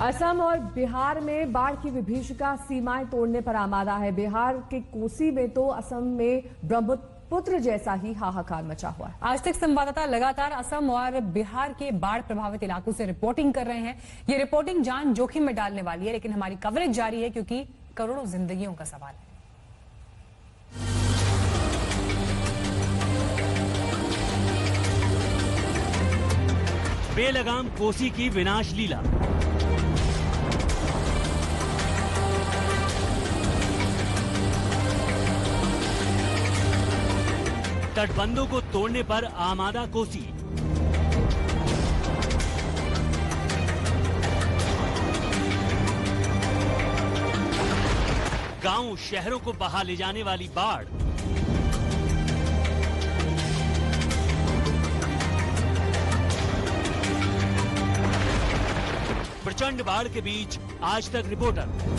असम और बिहार में बाढ़ की विभीषिका सीमाएं तोड़ने पर आमादा है। बिहार के कोसी में तो असम में ब्रह्मपुत्र जैसा ही हाहाकार मचा हुआ है। आज तक संवाददाता लगातार असम और बिहार के बाढ़ प्रभावित इलाकों से रिपोर्टिंग कर रहे हैं। ये रिपोर्टिंग जान जोखिम में डालने वाली है, लेकिन हमारी कवरेज जारी है क्योंकि करोड़ों जिंदगियों का सवाल है। बेलगाम कोसी की विनाश लीला। तटबंधों को तोड़ने पर आमादा कोसी। गांव शहरों को बहा ले जाने वाली बाढ़। प्रचंड बाढ़ के बीच आज तक रिपोर्टर।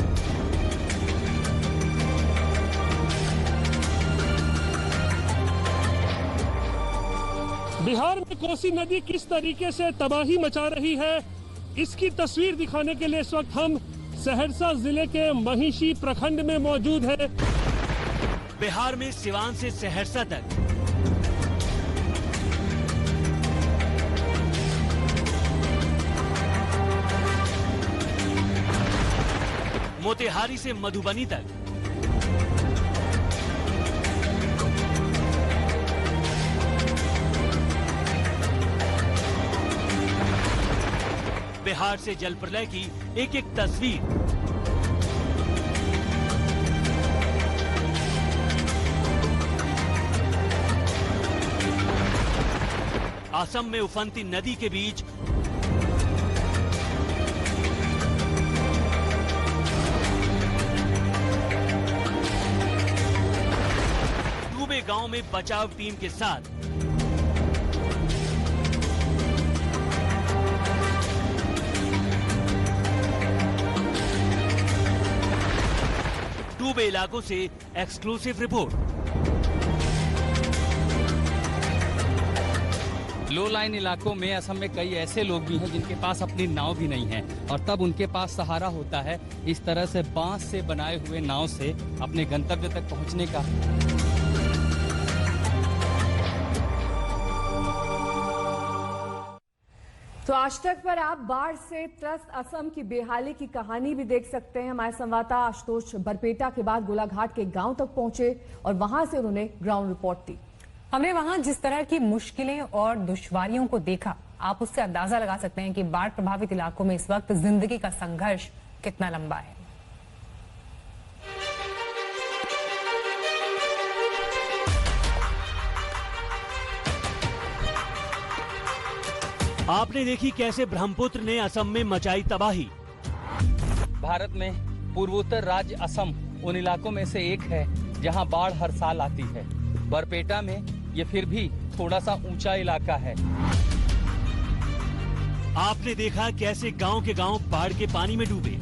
बिहार में कोसी नदी किस तरीके से तबाही मचा रही है, इसकी तस्वीर दिखाने के लिए इस वक्त हम सहरसा जिले के महिषी प्रखंड में मौजूद हैं। बिहार में सिवान से सहरसा तक मोतिहारी से मधुबनी तक बिहार से जल प्रलय की एक एक तस्वीर। असम में उफनती नदी के बीच डूबे गांव में बचाव टीम के साथ डूबे इलाकों से एक्सक्लूसिव रिपोर्ट। लो लाइन इलाकों में असम में कई ऐसे लोग भी हैं जिनके पास अपनी नाव भी नहीं है और तब उनके पास सहारा होता है इस तरह से बांस से बनाए हुए नाव से अपने गंतव्य तक पहुंचने का। तो आज तक पर आप बाढ़ से त्रस्त असम की बेहाली की कहानी भी देख सकते हैं। हमारे संवाददाता आशुतोष बरपेटा के बाद गोलाघाट के गांव तक पहुंचे और वहां से उन्होंने ग्राउंड रिपोर्ट दी। हमने वहां जिस तरह की मुश्किलें और दुश्वारियों को देखा, आप उससे अंदाजा लगा सकते हैं कि बाढ़ प्रभावित इलाकों में इस वक्त जिंदगी का संघर्ष कितना लंबा है। आपने देखी कैसे ब्रह्मपुत्र ने असम में मचाई तबाही। भारत में पूर्वोत्तर राज्य असम उन इलाकों में से एक है जहां बाढ़ हर साल आती है। बरपेटा में ये फिर भी थोड़ा सा ऊंचा इलाका है। आपने देखा कैसे गांव के गांव बाढ़ के पानी में डूबे।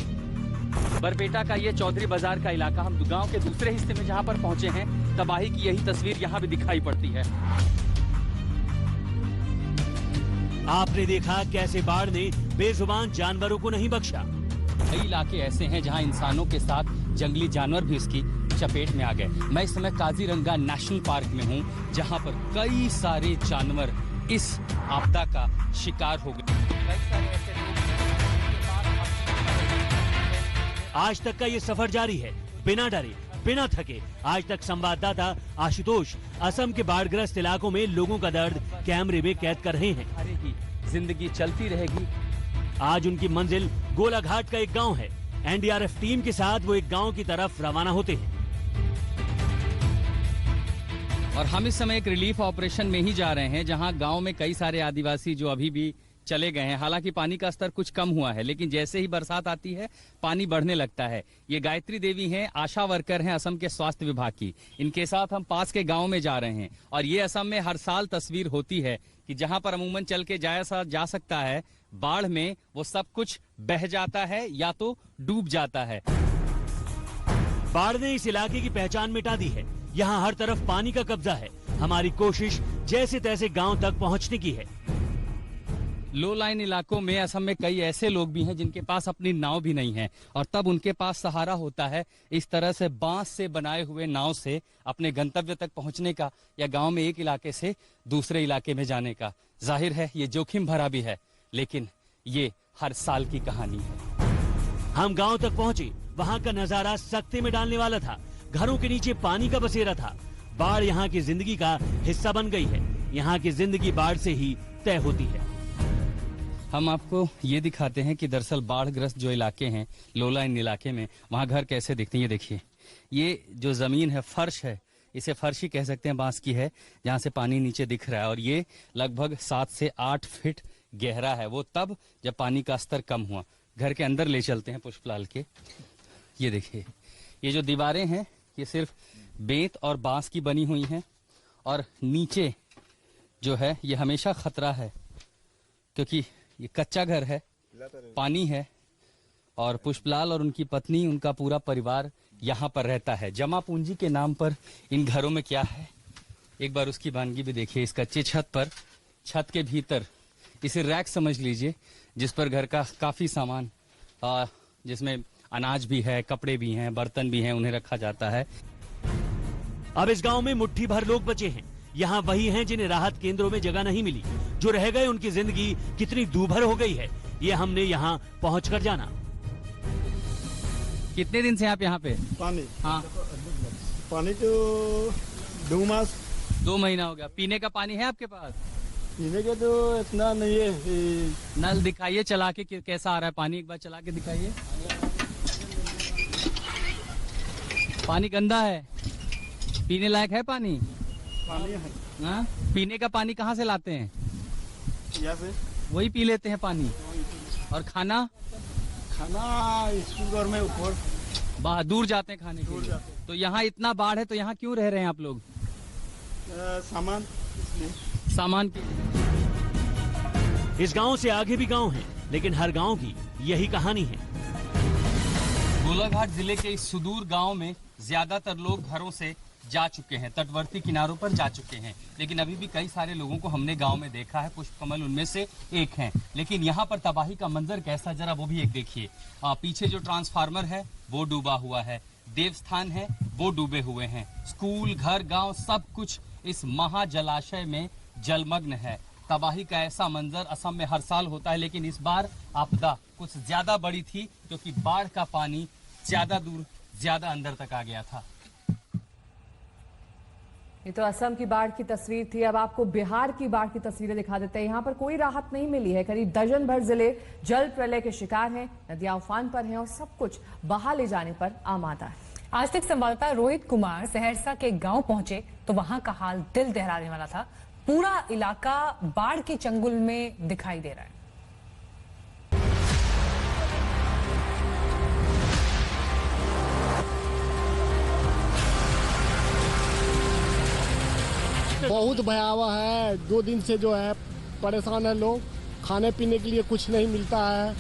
बरपेटा का ये चौधरी बाजार का इलाका, हम गांव के दूसरे हिस्से में जहां पर पहुंचे हैं, तबाही की यही तस्वीर यहां भी दिखाई पड़ती है। आपने देखा कैसे बाढ़ ने बेजुबान जानवरों को नहीं बख्शा। कई इलाके ऐसे हैं जहां इंसानों के साथ जंगली जानवर भी इसकी चपेट में आ गए। मैं इस समय काजीरंगा नेशनल पार्क में हूं, जहां पर कई सारे जानवर इस आपदा का शिकार हो गए। आज तक का ये सफर जारी है, बिना डरे बिना थके। आज तक संवाददाता आशुतोष असम के बाढ़ग्रस्त इलाकों में लोगों का दर्द कैमरे में कैद कर रहे हैं। जिंदगी चलती रहेगी। आज उनकी मंजिल गोलाघाट का एक गांव है। एनडीआरएफ टीम के साथ वो एक गांव की तरफ रवाना होते हैं और हम इस समय एक रिलीफ ऑपरेशन में ही जा रहे हैं, जहां गांव में कई सारे आदिवासी जो अभी भी चले गए हैं। हालांकि पानी का स्तर कुछ कम हुआ है, लेकिन जैसे ही बरसात आती है पानी बढ़ने लगता है। ये गायत्री देवी हैं, आशा वर्कर हैं असम के स्वास्थ्य विभाग की। इनके साथ हम पास के गांव में जा रहे हैं और ये असम में हर साल तस्वीर होती है कि जहां पर अमूमन चल के जा सकता है, बाढ़ में वो सब कुछ बह जाता है या तो डूब जाता है। बाढ़ ने इस इलाके की पहचान मिटा दी है। यहाँ हर तरफ पानी का कब्जा है। हमारी कोशिश जैसे तैसे गांव तक पहुंचने की है। लो लाइन इलाकों में असम में कई ऐसे लोग भी हैं जिनके पास अपनी नाव भी नहीं है और तब उनके पास सहारा होता है इस तरह से बांस से बनाए हुए नाव से अपने गंतव्य तक पहुंचने का या गांव में एक इलाके से दूसरे इलाके में जाने का। जाहिर है ये जोखिम भरा भी है, लेकिन ये हर साल की कहानी है। हम गांव तक पहुंचे, वहां का नजारा सख्ते में डालने वाला था। घरों के नीचे पानी का बसेरा था। बाढ़ यहाँ की जिंदगी का हिस्सा बन गई है। यहाँ की जिंदगी बाढ़ से ही तय होती है। हम आपको ये दिखाते हैं कि दरअसल बाढ़ग्रस्त जो इलाके हैं, लो लाइन इलाके में, वहाँ घर कैसे दिखते हैं। ये देखिए, ये जो जमीन है, फर्श है, इसे फर्श ही कह सकते हैं, बांस की है, जहाँ से पानी नीचे दिख रहा है और ये लगभग 7 से 8 फीट गहरा है। वो तब जब पानी का स्तर कम हुआ। घर के अंदर ले चलते हैं पुष्पलाल के। ये देखिए, ये जो दीवारें हैं ये सिर्फ बेंत और बांस की बनी हुई हैं और नीचे जो है ये हमेशा खतरा है क्योंकि ये कच्चा घर है, पानी है और पुष्पलाल और उनकी पत्नी, उनका पूरा परिवार यहाँ पर रहता है। जमा पूंजी के नाम पर इन घरों में क्या है, एक बार उसकी वानगी भी देखिए। इस कच्चे छत पर, छत के भीतर इसे रैक समझ लीजिए, जिस पर घर का काफी सामान, जिसमें अनाज भी है, कपड़े भी हैं, बर्तन भी हैं, उन्हें रखा जाता है। अब इस गांव में मुट्ठी भर लोग बचे हैं। यहाँ वही हैं जिन्हें राहत केंद्रों में जगह नहीं मिली। जो रह गए उनकी जिंदगी कितनी दूभर हो गई है, ये हमने यहाँ पहुँचकर जाना। कितने दिन से आप यहाँ पे? पानी, हाँ, पानी तो 2 मास, 2 महीना हो गया। पीने का पानी है आपके पास? पीने के तो इतना नहीं है। नल दिखाइए चला के कैसा आ रहा है पानी, एक बार चला के दिखाइए। पानी गंदा है, पीने लायक है पानी? पानी है। हाँ? पीने का पानी कहाँ से लाते हैं? यहाँ से वही पी लेते हैं पानी। और खाना? खाना स्कूल घर में ऊपर बाहर दूर जाते हैं खाने के लिए। तो यहाँ इतना बाढ़ है तो यहाँ क्यों रह रहे हैं आप लोग? सामान, इसलिए सामान की। इस गांव से आगे भी गांव हैं, लेकिन हर गांव की यही कहानी है। गोलाघाट जिले के इस सुदूर गांव में ज्यादातर लोग घरों से जा चुके हैं, तटवर्ती किनारों पर जा चुके हैं, लेकिन अभी भी कई सारे लोगों को हमने गांव में देखा है। पुष्पकमल उनमें से एक हैं। लेकिन यहाँ पर तबाही का मंजर कैसा, जरा वो भी एक देखिए। पीछे जो ट्रांसफार्मर है वो डूबा हुआ है, देवस्थान है वो डूबे हुए हैं, स्कूल, घर, गांव सब कुछ इस महाजलाशय में जलमग्न है। तबाही का ऐसा मंजर असम में हर साल होता है, लेकिन इस बार आपदा कुछ ज्यादा बड़ी थी क्योंकि बाढ़ का पानी ज्यादा दूर, ज्यादा अंदर तक आ गया था। ये तो असम की बाढ़ की तस्वीर थी। अब आपको बिहार की बाढ़ की तस्वीरें दिखा देते हैं। यहाँ पर कोई राहत नहीं मिली है। करीब दर्जन भर जिले जल प्रलय के शिकार हैं, नदियां उफान पर हैं और सब कुछ बहा ले जाने पर आमादा है। आज तक संवाददाता रोहित कुमार सहरसा के गांव पहुंचे तो वहां का हाल दिल दहलाने वाला था। पूरा इलाका बाढ़ के चंगुल में दिखाई दे रहा है। बहुत भयावह है। 2 दिन से जो है परेशान है लोग, खाने पीने के लिए कुछ नहीं मिलता है।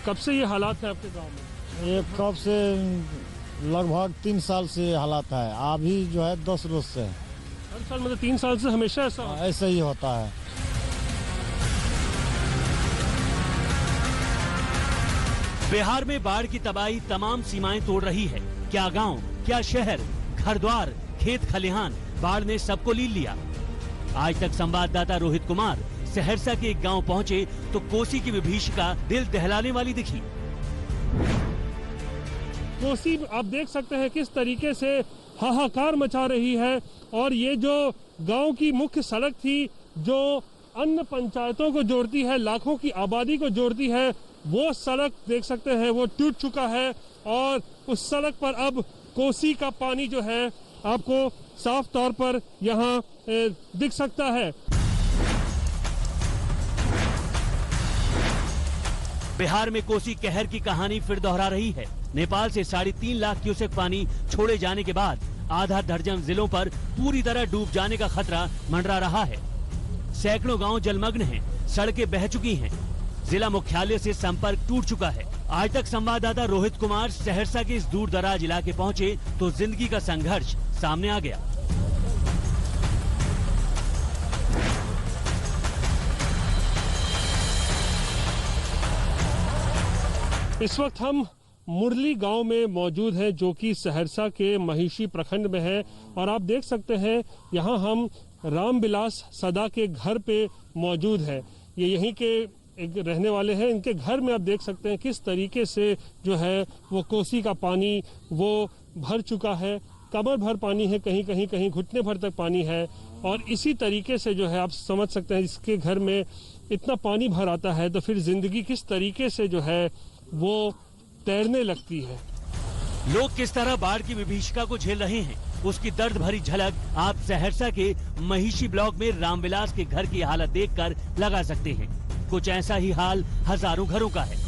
कब से ये हालात है आपके गांव में? ये कब से, लगभग 3 साल से हालात है। अभी जो है 10 रोज से। हर साल मतलब 3 साल से हमेशा ऐसा होता है? ऐसा ही होता है। बिहार में बाढ़ की तबाही तमाम सीमाएं तोड़ रही है। क्या गांव, क्या शहर, घर द्वार, खेत खलिहान, बाढ़ ने सबको लील लिया। आज तक संवाददाता रोहित कुमार सहरसा के एक गांव पहुंचे तो कोसी की विभीषिका दिल दहलाने वाली दिखी। कोसी आप देख सकते हैं किस तरीके से हाहाकार मचा रही है। और ये जो गांव की मुख्य सड़क थी, जो अन्य पंचायतों को जोड़ती है, लाखों की आबादी को जोड़ती है, वो सड़क देख सकते हैं वो टूट चुका है। और उस सड़क पर अब कोसी का पानी जो है आपको साफ तौर पर यहाँ दिख सकता है। बिहार में कोसी कहर की कहानी फिर दोहरा रही है। नेपाल से 3.5 लाख क्यूसेक पानी छोड़े जाने के बाद आधा दर्जन जिलों पर पूरी तरह डूब जाने का खतरा मंडरा रहा है। सैकड़ों गांव जलमग्न हैं। सड़कें बह चुकी हैं। जिला मुख्यालय से संपर्क टूट चुका है। आज तक संवाददाता रोहित कुमार सहरसा के इस दूर दराज इलाके पहुंचे तो जिंदगी का संघर्ष सामने आ गया। इस वक्त हम मुरली गांव में मौजूद हैं, जो कि सहरसा के महिषी प्रखंड में है। और आप देख सकते हैं यहां हम रामविलास सदा के घर पे मौजूद है। ये यहीं के एक रहने वाले हैं। इनके घर में आप देख सकते हैं किस तरीके से जो है वो कोसी का पानी वो भर चुका है। कमर भर पानी है, कहीं कहीं घुटने भर तक पानी है। और इसी तरीके से जो है आप समझ सकते हैं, इसके घर में इतना पानी भर आता है तो फिर जिंदगी किस तरीके से जो है वो तैरने लगती है। लोग किस तरह बाढ़ की विभीषिका को झेल रहे हैं, उसकी दर्द भरी झलक आप सहरसा के महिषी ब्लॉक में रामविलास के घर की हालत देखकर लगा सकते हैं। कुछ ऐसा ही हाल हजारों घरों का है।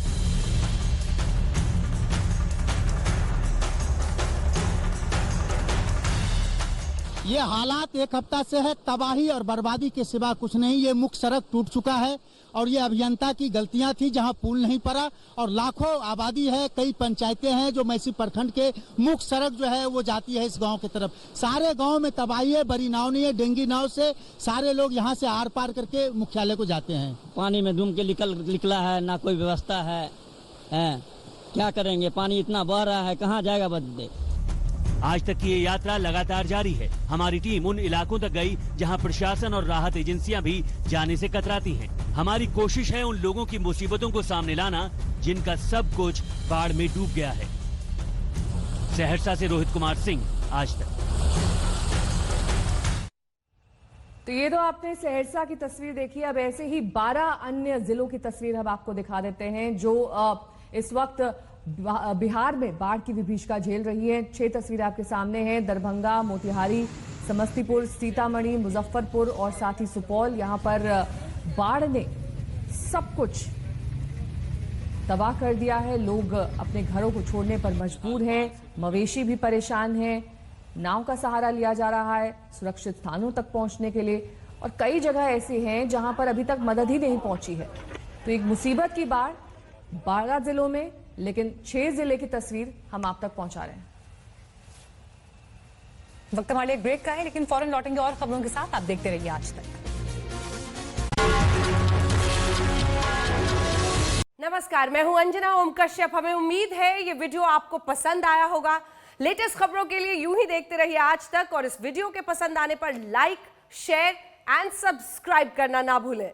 ये हालात एक हफ्ता से है, तबाही और बर्बादी के सिवा कुछ नहीं। ये मुख्य सड़क टूट चुका है और ये अभियंता की गलतियां थी, जहां पुल नहीं पड़ा। और लाखों आबादी है, कई पंचायतें हैं जो मैसी प्रखंड के मुख्य सड़क जो है वो जाती है इस गांव की तरफ। सारे गांव में तबाही है, बड़ी नाव नहीं है, डेंगी नाव से सारे लोग यहाँ से आर पार करके मुख्यालय को जाते हैं। पानी में डूब के निकला है, ना कोई व्यवस्था है। क्या करेंगे, पानी इतना बह रहा है, कहाँ जाएगा बदले। आज तक की ये यात्रा लगातार जारी है। हमारी टीम उन इलाकों तक गई जहां प्रशासन और राहत एजेंसियां भी जाने से कतराती हैं। हमारी कोशिश है उन लोगों की मुसीबतों को सामने लाना जिनका सब कुछ बाढ़ में डूब गया है। सहरसा से रोहित कुमार सिंह, आज तक। तो ये तो आपने सहरसा की तस्वीर देखी। अब ऐसे ही 12 अन्य जिलों की तस्वीर हम आपको दिखा देते हैं जो इस वक्त बिहार में बाढ़ की विभीषिका झेल रही है। 6 तस्वीरें आपके सामने हैं। दरभंगा, मोतिहारी, समस्तीपुर, सीतामढ़ी, मुजफ्फरपुर और साथ ही सुपौल। यहां पर बाढ़ ने सब कुछ तबाह कर दिया है। लोग अपने घरों को छोड़ने पर मजबूर हैं। मवेशी भी परेशान हैं। नाव का सहारा लिया जा रहा है सुरक्षित स्थानों तक पहुंचने के लिए। और कई जगह ऐसी हैं जहां पर अभी तक मदद ही नहीं पहुंची है। तो एक मुसीबत की बाढ़ 12 जिलों में, लेकिन 6 जिले की तस्वीर हम आप तक पहुंचा रहे हैं। वक्त हमारे एक ब्रेक का है, लेकिन फौरन लौटेंगे और खबरों के साथ। आप देखते रहिए आज तक। नमस्कार, मैं हूं अंजना ओम कश्यप। हमें उम्मीद है ये वीडियो आपको पसंद आया होगा। लेटेस्ट खबरों के लिए यूं ही देखते रहिए आज तक, और इस वीडियो के पसंद आने पर लाइक, शेयर एंड सब्सक्राइब करना ना भूलें।